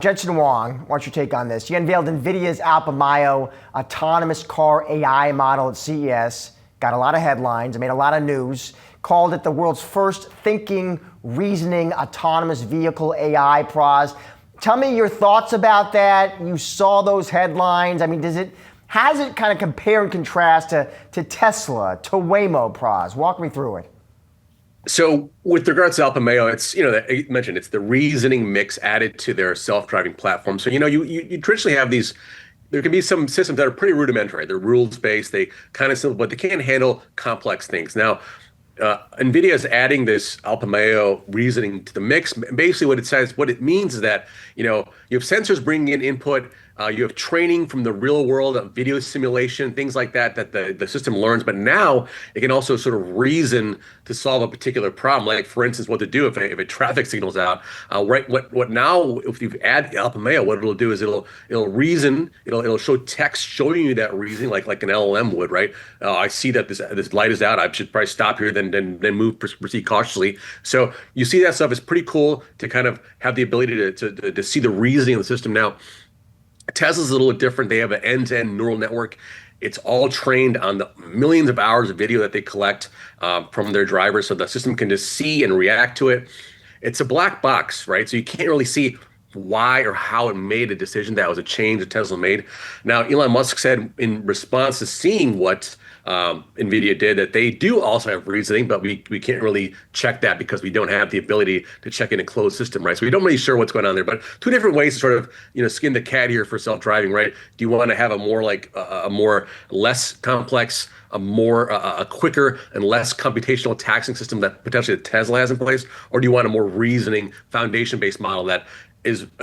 Jensen Huang, what's your take on this? You unveiled Nvidia's Alpamayo autonomous car AI model at CES. Got a lot of headlines, made a lot of news. Called it the world's first thinking, reasoning, autonomous vehicle AI, Pras. Tell me your thoughts about that. You saw those headlines. I mean, how does it kind of compare and contrast to Tesla, to Waymo, Pras? Walk me through it. So with regards to Alpamayo, it's, you mentioned it's the reasoning mix added to their self-driving platform. So, you traditionally have these, there can be some systems that are pretty rudimentary. They're rules-based, they kind of simple, but they can't handle complex things. Now, Nvidia is adding this Alpamayo reasoning to the mix. Basically what it means is that, you have sensors bringing in input, you have training from the real world, video simulation, things like that the system learns. But now it can also sort of reason to solve a particular problem. Like, for instance, what to do if a traffic signal's out. Right. What now, if you add Alpamayo, what it'll do is it'll reason. It'll show text showing you that reasoning, like an LLM would. Right. I see that this light is out. I should probably stop here, then move, proceed cautiously. So you see that stuff is pretty cool to kind of have the ability to see the reasoning of the system. Now, Tesla's a little bit different. They have an end-to-end neural network. It's all trained on the millions of hours of video that they collect from their drivers, so the system can just see and react to it. It's a black box, right? So you can't really see why or how it made a decision. That was a change that Tesla made. Now, Elon Musk said in response to seeing what Nvidia did that they do also have reasoning, but we can't really check that because we don't have the ability to check in a closed system, right? So we don't really sure what's going on there. But two different ways to sort of skin the cat here for self-driving, right? Do you want to have a more less complex, a quicker and less computational taxing system that potentially Tesla has in place, or do you want a more reasoning foundation-based model that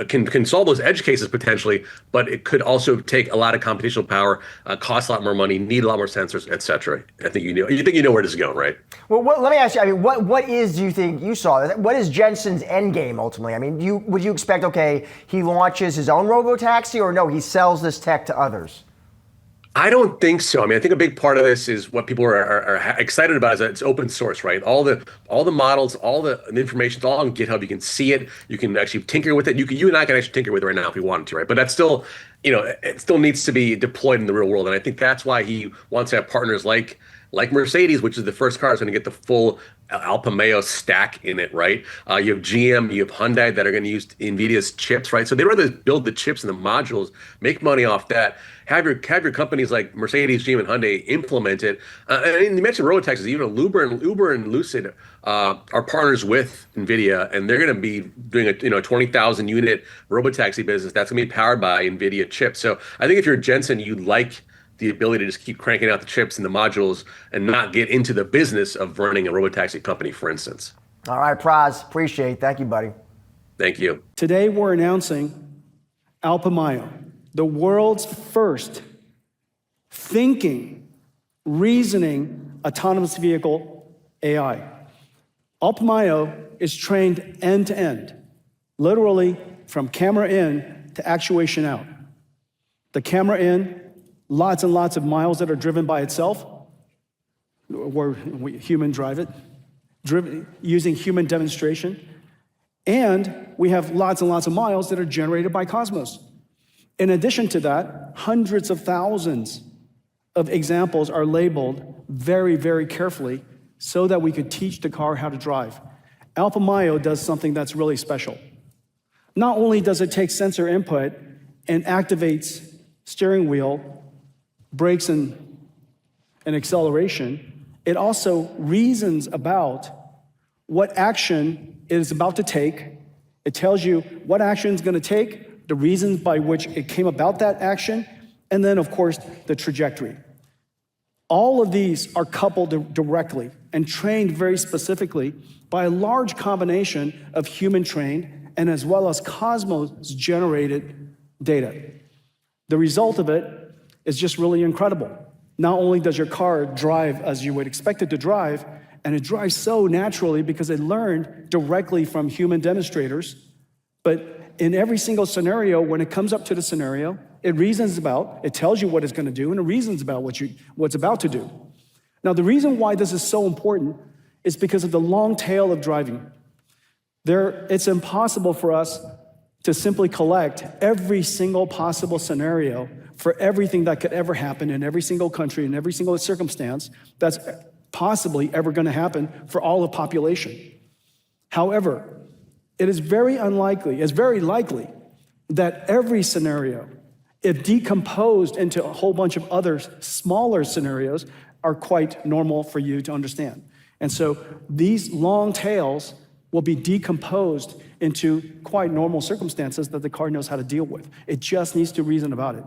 can solve those edge cases potentially, but it could also take a lot of computational power, cost a lot more money, need a lot more sensors, et cetera. I think you know where this is going, right? Well, let me ask you. I mean, what is, do you think you saw? What is Jensen's end game ultimately? I mean, would you expect, okay, he launches his own robotaxi, or no, he sells this tech to others? I don't think so. I mean, I think a big part of this is what people are excited about is that it's open source, right? All the models, all the information, it's all on GitHub. You can see it. You can actually tinker with it. You and I can actually tinker with it right now if we wanted to, right? But that's still, it still needs to be deployed in the real world. And I think that's why he wants to have partners like Mercedes, which is the first car that's going to get the full Alpamayo stack in it, right? You have GM, you have Hyundai that are going to use Nvidia's chips, right? So they'd rather build the chips and the modules, make money off that, have your companies like Mercedes, GM, and Hyundai implement it. And you mentioned robotaxis. Even Uber and Lucid are partners with Nvidia, and they're going to be doing a 20,000 unit robotaxi business that's going to be powered by Nvidia chips. So I think if you're Jensen, you'd like the ability to just keep cranking out the chips and the modules and not get into the business of running a robotaxi company, for instance. All right, Pras, appreciate it. Thank you, buddy. Thank you. Today, we're announcing Alpamayo, the world's first thinking, reasoning, autonomous vehicle AI. Alpamayo is trained end-to-end, literally from camera in to actuation out. The camera in, lots and lots of miles that are driven by itself, where we human drive it, driven using human demonstration. And we have lots and lots of miles that are generated by Cosmos. In addition to that, hundreds of thousands of examples are labeled very, very carefully so that we could teach the car how to drive. Alpamayo does something that's really special. Not only does it take sensor input and activates steering wheel, brakes and acceleration, it also reasons about what action it is about to take. It tells you what action it's going to take, the reasons by which it came about that action, and then, of course, the trajectory. All of these are coupled directly and trained very specifically by a large combination of human-trained and as well as Cosmos-generated data. The result of it is just really incredible. Not only does your car drive as you would expect it to drive, and it drives so naturally because it learned directly from human demonstrators, but in every single scenario, when it comes up to the scenario, it reasons about, it tells you what it's going to do, and it reasons about what's about to do. Now, the reason why this is so important is because of the long tail of driving. It's impossible for us to simply collect every single possible scenario for everything that could ever happen in every single country, in every single circumstance that's possibly ever going to happen for all the population. However, it is very likely that every scenario, if decomposed into a whole bunch of other smaller scenarios, are quite normal for you to understand. And so these long tails will be decomposed into quite normal circumstances that the car knows how to deal with. It just needs to reason about it.